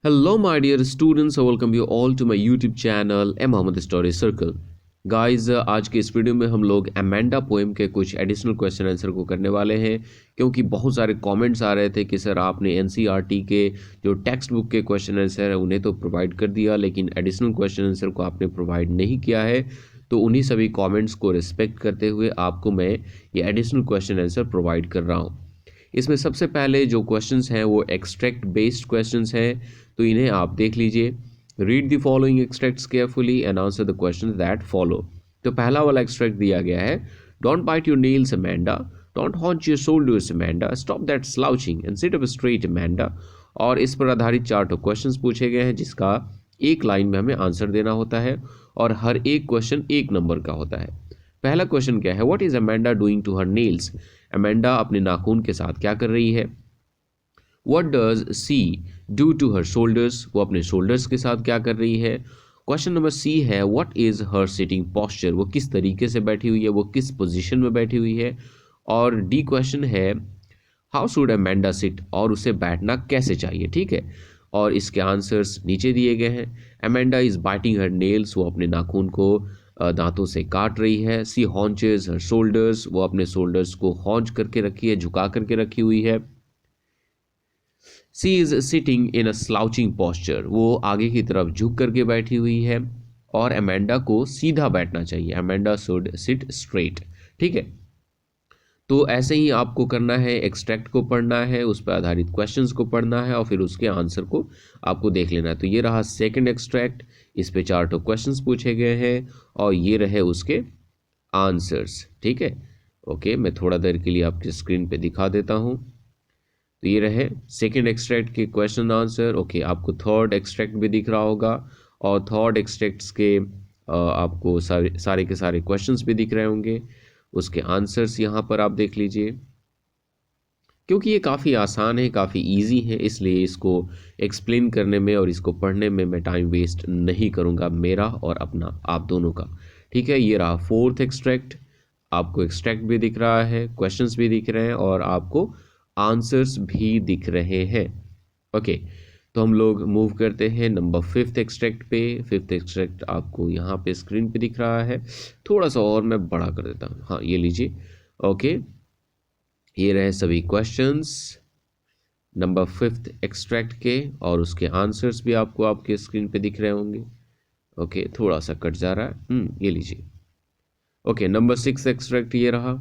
Hello, my dear students. I welcome you all to my YouTube channel A Mohammed Story Circle. Guys आज के इस video में हम लोग अमेंडा पोएम के कुछ एडिशनल क्वेश्चन आंसर को करने वाले हैं क्योंकि बहुत सारे कमेंट्स आ रहे थे कि सर आपने एनसीईआरटी के जो टेक्स्ट बुक के क्वेश्चन आंसर है उन्हें तो प्रोवाइड कर दिया लेकिन एडिशनल क्वेश्चन आंसर को आपने प्रोवाइड नहीं किया है। तो उन्हीं सभी कमेंट्स को रिस्पेक्ट करते हुए आपको मैं ये एडिशनल क्वेश्चन आंसर प्रोवाइड कर रहा हूँ। इसमें सबसे पहले जो क्वेश्चंस हैं वो एक्सट्रैक्ट बेस्ड क्वेश्चंस हैं, तो इन्हें आप देख लीजिए। Read the following extracts carefully and answer the questions that follow. तो पहला वाला एक्सट्रैक्ट दिया गया है, don't bite your nails Amanda, don't hunch your shoulders Amanda, stop that slouching and sit up straight Amanda. और इस पर आधारित 4 क्वेश्चंस पूछे गए हैं जिसका एक लाइन में हमें आंसर देना होता है और हर एक क्वेश्चन 1 नंबर का होता है। पहला क्वेश्चन क्या है, what is Amanda doing to her nails. Amanda अपने नाखून के साथ क्या कर रही है। What does she do to her shoulders, वो अपने शोल्डर्स के साथ क्या कर रही है। क्वेश्चन नंबर सी है, what is her sitting posture, वो किस तरीके से बैठी हुई है, वो किस पोजीशन में बैठी हुई है। और डी क्वेश्चन है, हाउ शुड अमेंडा सिट, और उसे बैठना कैसे चाहिए। ठीक है, और इसके आंसर्स नीचे दिए गए हैं। Amanda is biting her nails, वो अपने नाखून को दांतों से काट रही है। सी हॉन्चेस हर शोल्डर्स, वो अपने शोल्डर्स को हॉन्च करके रखी है, झुका करके रखी हुई है। She is sitting in a slouching posture, वो आगे की तरफ झुक करके बैठी हुई है। और अमेंडा को सीधा बैठना चाहिए, अमेंडा शुड सिट स्ट्रेट। ठीक है, तो ऐसे ही आपको करना है, एक्सट्रैक्ट को पढ़ना है, उस पर आधारित क्वेश्चंस को पढ़ना है और फिर उसके आंसर को आपको देख लेना है। तो ये रहा सेकंड एक्सट्रैक्ट, इस पे 4 क्वेश्चंस पूछे गए हैं और ये रहे उसके आंसर्स। ठीक है, ओके, मैं थोड़ा देर के लिए आपकी स्क्रीन पे दिखा देता हूँ। तो ये रहे सेकंड एक्सट्रैक्ट के क्वेश्चन आंसर। ओके, आपको थर्ड एक्सट्रैक्ट भी दिख रहा होगा और थर्ड एक्सट्रैक्ट्स के आपको सारे के सारे क्वेश्चंस भी दिख रहे होंगे, उसके आंसर्स यहाँ पर आप देख लीजिए। क्योंकि ये काफ़ी आसान है, काफ़ी इजी है, इसलिए इसको एक्सप्लेन करने में और इसको पढ़ने में मैं टाइम वेस्ट नहीं करूँगा, मेरा और अपना, आप दोनों का। ठीक है, ये रहा फोर्थ एक्सट्रैक्ट, आपको एक्सट्रैक्ट भी दिख रहा है, क्वेश्चंस भी दिख रहे हैं और आपको आंसर्स भी दिख रहे हैं। ओके, तो हम लोग मूव करते हैं नंबर 5th एक्सट्रैक्ट पे। 5th एक्सट्रैक्ट आपको यहाँ पे स्क्रीन पे दिख रहा है, थोड़ा सा और मैं बड़ा कर देता हूँ। हाँ, ये लीजिए। ओके, ये रहे सभी क्वेश्चंस नंबर 5th एक्सट्रैक्ट के और उसके आंसर्स भी आपको आपके स्क्रीन पे दिख रहे होंगे। ओके, थोड़ा सा कट जा रहा है, ये लीजिए। ओके, नंबर 6 एक्सट्रैक्ट ये रहा,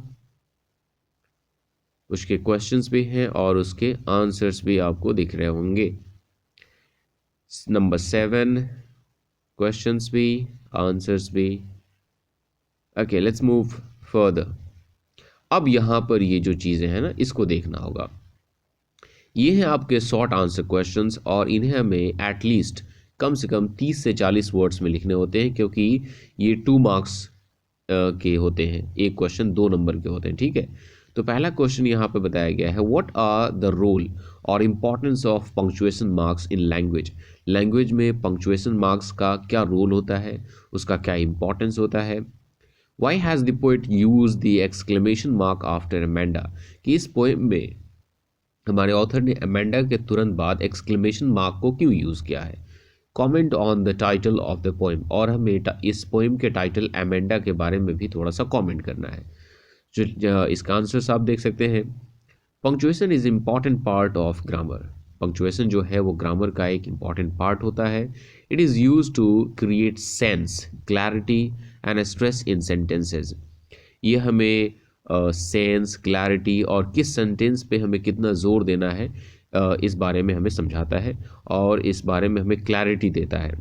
उसके क्वेश्चंस भी हैं और उसके आंसर्स भी आपको दिख रहे होंगे। नंबर 7 क्वेश्चंस भी, आंसर्स भी। Okay, let's move further. अब यहाँ पर ये जो चीज़ें हैं ना, इसको देखना होगा। ये हैं आपके शॉर्ट आंसर क्वेश्चंस और इन्हें हमें एटलीस्ट कम से कम 30 से 40 वर्ड्स में लिखने होते हैं क्योंकि ये 2 मार्क्स के होते हैं, एक क्वेश्चन 2 नंबर के होते हैं। ठीक है, तो पहला क्वेश्चन यहाँ पे बताया गया है, व्हाट आर द रोल और importance of punctuation marks in language. Language में पंक्चुएशन मार्क्स का क्या रोल होता है, उसका क्या इंपॉर्टेंस होता है। Why has the poet use the exclamation mark after Amanda, कि इस पोएम में हमारे ऑथर ने अमेंडा के तुरंत बाद एक्सक्लेमेशन मार्क को क्यों यूज़ किया है। Comment on the title of the poem, और हमें इस पोएम के टाइटल अमेंडा के बारे में भी थोड़ा सा कमेंट करना है। जो इसका आंसर आप देख सकते हैं, punctuation is important part of grammar. Punctuation जो है वो ग्रामर का एक इम्पॉर्टेंट पार्ट होता है। It is use to create sense, clarity and stress in sentences. ये हमें सेंस, क्लैरिटी और किस सेंटेंस पे हमें कितना जोर देना है इस बारे में हमें समझाता है और इस बारे में हमें क्लैरिटी देता है।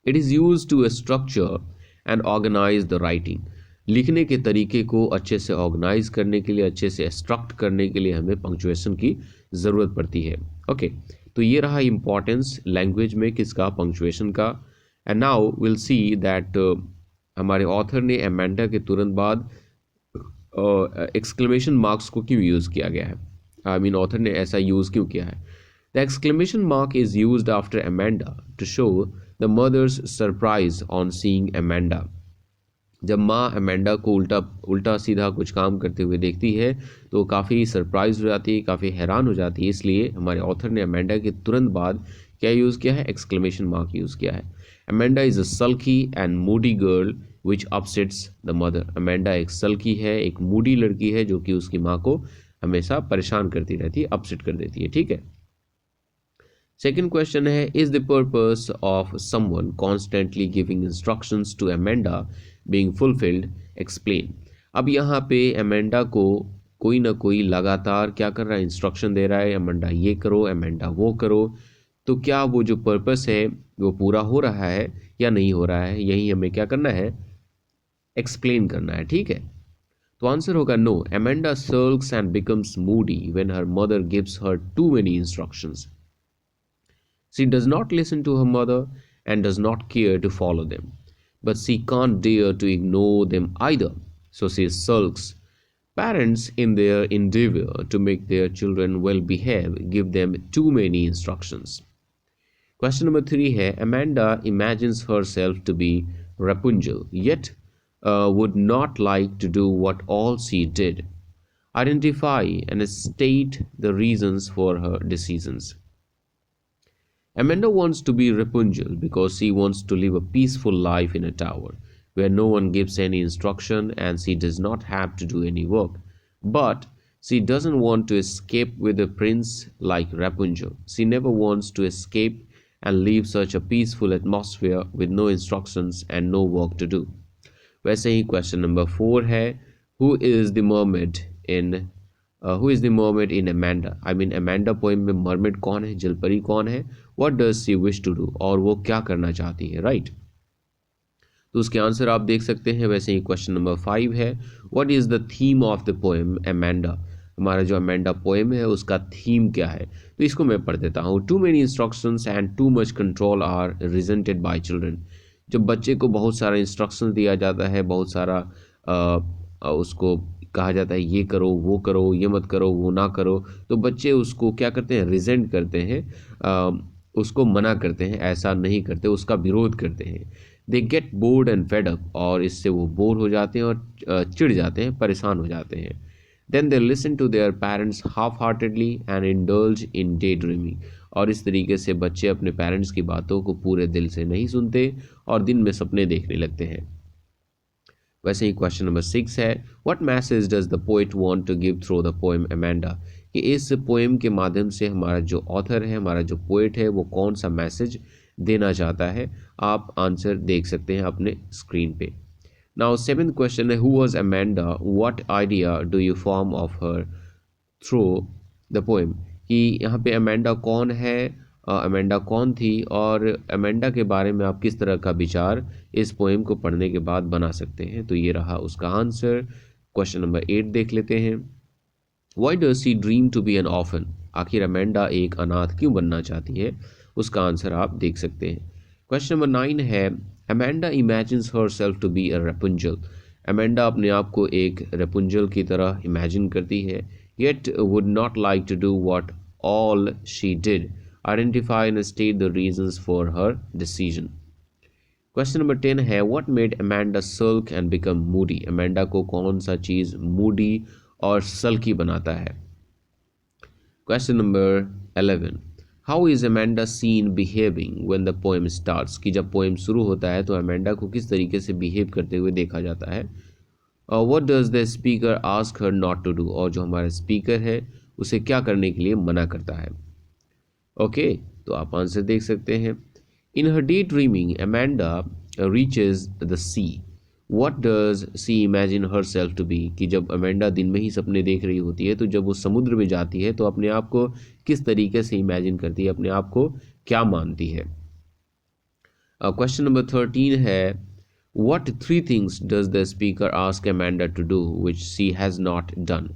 It is use to structure and organise the writing. लिखने के तरीके को अच्छे से ऑर्गेनाइज करने के लिए, अच्छे से स्ट्रक्ट करने के लिए हमें पंक्चुएशन की ज़रूरत पड़ती है। ओके, तो ये रहा इम्पॉर्टेंस लैंग्वेज में किसका, पंक्चुएशन का। And now will see that हमारे ऑथर ने अमेंडा के तुरंत बाद एक्सक्लेमेशन मार्क्स को क्यों यूज़ किया गया है, आई मीन ऑथर ने ऐसा यूज़ क्यों किया है। The exclamation mark is used after Amanda to show the mother's surprise on seeing Amanda. जब माँ अमेंडा को उल्टा उल्टा सीधा कुछ काम करते हुए देखती है तो काफ़ी सरप्राइज हो जाती है, काफ़ी हैरान हो जाती है। इसलिए हमारे ऑथर ने अमेंडा के तुरंत बाद क्या यूज़ किया है, एक्सक्लेमेशन मार्क यूज़ किया है। Amanda is a sulky and moody girl which upsets the mother. Amanda एक सल्की है, एक मूडी लड़की है जो कि उसकी माँ को हमेशा परेशान करती रहती है, अपसेट कर देती है। ठीक है। सेकेंड क्वेश्चन है, is the purpose of someone constantly giving instructions to Amanda being fulfilled, explain. अब यहाँ पे अमेंडा को कोई ना कोई लगातार क्या कर रहा है, इंस्ट्रक्शन दे रहा है, अमेंडा ये करो, अमेंडा वो करो। तो क्या वो जो पर्पस है वो पूरा हो रहा है या नहीं हो रहा है, यही हमें क्या करना है, एक्सप्लेन करना है। ठीक है। तो आंसर होगा no, Amanda sulks and becomes moody when her mother gives her too many instructions. She does not listen to her mother and does not care to follow them. But she can't dare to ignore them either. So she sulks. Parents, in their endeavor to make their children well behave, give them too many instructions. Question number 3 है, Amanda imagines herself to be Rapunzel, yet would not like to do what all she did. Identify and state the reasons for her decisions. Amanda wants to be Rapunzel because she wants to live a peaceful life in a tower where no one gives any instruction and she does not have to do any work. But she doesn't want to escape with a prince like Rapunzel. She never wants to escape and leave such a peaceful atmosphere with no instructions and no work to do. वैसे ही question number 4 है, who is the mermaid in who is the mermaid in Amanda, I mean Amanda poem में mermaid कौन है, जलपरी कौन है, what does she wish to do, और वो क्या करना चाहती है, राइट। तो उसके आंसर आप देख सकते हैं। वैसे ही क्वेश्चन नंबर 5 है, what is the theme of the poem Amanda, हमारा जो अमेंडा पोएम है उसका थीम क्या है। तो इसको मैं पढ़ देता हूँ, too many instructions and too much control are resented by children. जब बच्चे को बहुत सारा इंस्ट्रक्शन दिया जाता है, बहुत सारा उसको कहा जाता है ये करो वो करो, ये मत करो वो ना करो, तो बच्चे उसको क्या करते हैं, रिजेंट करते हैं, उसको मना करते हैं, ऐसा नहीं करते, उसका विरोध करते हैं। They get bored and fed up, और इससे वो बोर हो जाते हैं और चिढ़ जाते हैं, परेशान हो जाते हैं। Then they listen to their parents half heartedly and indulge in day dreaming, और इस तरीके से बच्चे अपने पेरेंट्स की बातों को पूरे दिल से नहीं सुनते और दिन में सपने देखने लगते हैं। वैसे ही क्वेश्चन नंबर 6 है, what message does the poet want to give through the poem Amanda, कि इस पोएम के माध्यम से हमारा जो ऑथर है, हमारा जो पोएट है, वो कौन सा मैसेज देना चाहता है। आप आंसर देख सकते हैं अपने स्क्रीन पे। नाउ 7th क्वेश्चन है, who was Amanda, what idea do you form of her through the poem, कि यहाँ पे अमेंडा कौन है, अमेंडा कौन थी, और अमेंडा के बारे में आप किस तरह का विचार इस पोएम को पढ़ने के बाद बना सकते हैं। तो ये रहा उसका आंसर। क्वेश्चन नंबर 8 देख लेते हैं, why does she dream to be an orphan, आखिर अमेंडा एक अनाथ क्यों बनना चाहती है, उसका आंसर आप देख सकते हैं। क्वेश्चन नंबर 9 है, Amanda imagines herself to be a Rapunzel, Amanda अपने आप को एक रेपुंजल की तरह इमेजिन करती है, yet would not like to do what all she did, identify and state the reasons for her decision. Question number 10 है, what made Amanda sulk and become moody, Amanda को कौन सा चीज़ मूडी और सल्की बनाता है। Question number 11, how is Amanda seen behaving when the poem starts, कि जब पोएम शुरू होता है तो अमेंडा को किस तरीके से बिहेव करते हुए देखा जाता है। What does the speaker ask her not to do, और जो हमारा स्पीकर है उसे क्या करने के लिए मना करता है। ओके, तो आप आंसर देख सकते हैं। In her day dreaming Amanda reaches the sea, what does she imagine herself to be, कि जब अमेंडा दिन में ही सपने देख रही होती है तो जब वो समुद्र में जाती है तो अपने आप को किस तरीके से इमेजिन करती है, अपने आप को क्या मानती है। क्वेश्चन नंबर 13 है, what 3 things does the speaker ask Amanda to do which she has not done,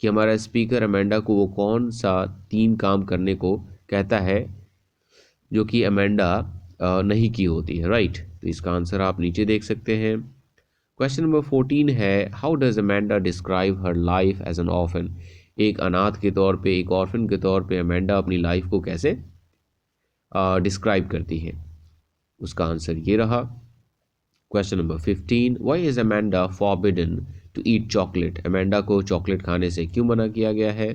कि हमारा स्पीकर अमेंडा को वो कौन सा 3 काम करने को कहता है जो कि अमेंडा नहीं की होती है, राइट। तो इसका आंसर आप नीचे देख सकते हैं। क्वेश्चन नंबर 14 है, how does Amanda describe her life as an orphan, एक अनाथ के तौर पे, एक ऑर्फन के तौर पे अमेंडा अपनी लाइफ को कैसे डिस्क्राइब करती है, उसका आंसर ये रहा। Question number 15, why is Amanda forbidden to eat chocolate? Amanda को चॉकलेट खाने से क्यों मना किया गया है?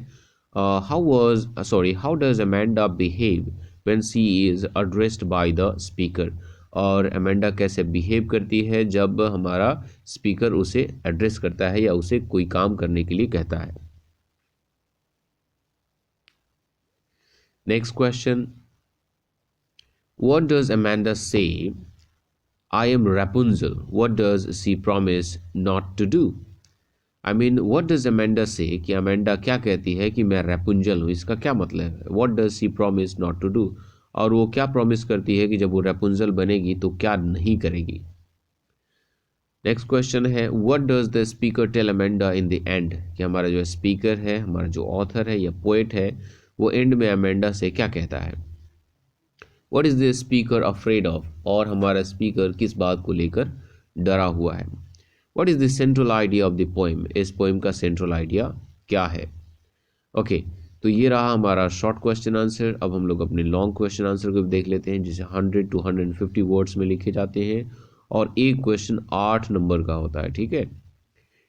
How does Amanda behave when she is addressed by the speaker? और अमेंडा कैसे बिहेव करती है जब हमारा स्पीकर उसे एड्रेस करता है या उसे कोई काम करने के लिए कहता है? Next question, what does Amanda से I am Rapunzel? What does she promise not to do? I mean, what does Amanda say? कि अमेंडा क्या कहती है कि मैं रैपुंजल हूँ, इसका क्या मतलब है? What does she promise not to do? और वो क्या प्रॉमिस करती है कि जब वो रैपुंजल बनेगी तो क्या नहीं करेगी? नेक्स्ट क्वेश्चन है, what does the speaker tell Amanda in the end? कि हमारा जो स्पीकर है, हमारा जो ऑथर है या पोएट है, वो एंड में अमेंडा से क्या कहता है? What is the speaker afraid of? और हमारा स्पीकर किस बात को लेकर डरा हुआ है? What is the central idea of the poem? इस पोएम का सेंट्रल आइडिया क्या है? ओके, तो ये रहा हमारा शॉर्ट क्वेश्चन आंसर। अब हम लोग अपने लॉन्ग क्वेश्चन आंसर को भी देख लेते हैं, जिसे 100 to 150 वर्ड्स में लिखे जाते हैं और एक क्वेश्चन 8 नंबर का होता है। ठीक है,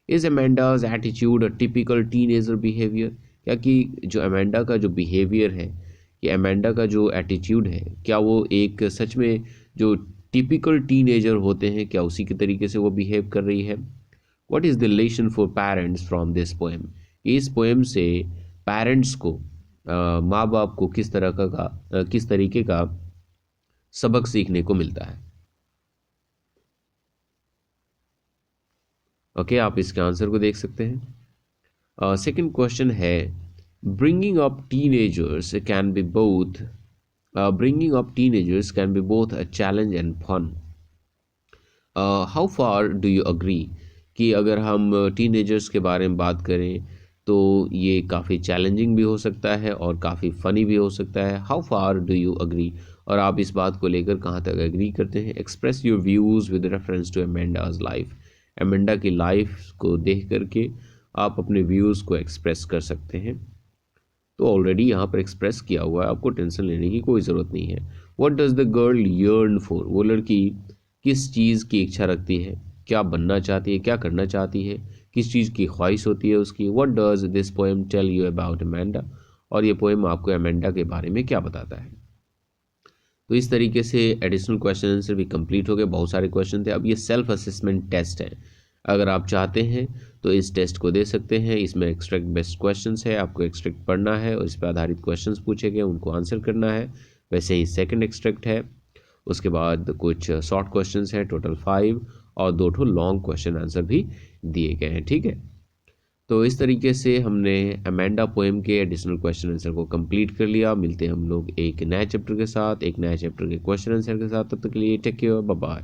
is Amanda's attitude a typical teenager behaviour? क्या कि जो अमेंडा का जो बिहेवियर है, कि अमेंडा का जो एटीट्यूड है, क्या वो एक सच में जो टिपिकल टीनेजर होते हैं, क्या उसी के तरीके से वो बिहेव कर रही है? What is the lesson for parents from this poem? इस पोएम से पेरेंट्स को, माँ बाप को किस तरह का किस तरीके का सबक सीखने को मिलता है? ओके, आप इसके आंसर को देख सकते हैं। सेकंड क्वेश्चन है, bringing up teenagers can be both bringing up teenagers can be both a challenge and fun. How far do you agree? कि अगर हम टीनेजर्स के बारे में बात करें तो ये काफ़ी चैलेंजिंग भी हो सकता है और काफ़ी फ़नी भी हो सकता है। How far do you agree? और आप इस बात को लेकर कहाँ तक एग्री करते हैं? Express your views with reference to Amanda's life. Amanda की लाइफ को देख करके आप अपने व्यूज़ को एक्सप्रेस कर सकते हैं। तो ऑलरेडी यहाँ पर एक्सप्रेस किया हुआ है, आपको टेंशन लेने की कोई ज़रूरत नहीं है। What does the girl yearn for? वो लड़की किस चीज़ की इच्छा रखती है, क्या बनना चाहती है, क्या करना चाहती है, किस चीज़ की ख्वाहिश होती है उसकी? What does this poem tell you about Amanda? और ये पोएम आपको अमेंडा के बारे में क्या बताता है? तो इस तरीके से एडिशनल क्वेश्चन आंसर भी कंप्लीट हो गए। बहुत सारे क्वेश्चन थे। अब ये सेल्फ असेसमेंट टेस्ट है, अगर आप चाहते हैं तो इस टेस्ट को दे सकते हैं। इसमें एक्सट्रैक्ट बेस्ड क्वेश्चंस है, आपको एक्सट्रैक्ट पढ़ना है और इस पर आधारित क्वेश्चंस पूछे गए, उनको आंसर करना है। वैसे ही सेकंड एक्सट्रैक्ट है, उसके बाद कुछ शॉर्ट क्वेश्चंस हैं, टोटल 5, और 2 लॉन्ग क्वेश्चन आंसर भी दिए गए हैं। ठीक है, तो इस तरीके से हमने अमेंडा पोएम के एडिशनल क्वेश्चन आंसर को कंप्लीट कर लिया। मिलते हैं हम लोग एक नए चैप्टर के साथ, एक नए चैप्टर के क्वेश्चन आंसर के साथ। तब तक के लिए टेक केयर, बाय बाय।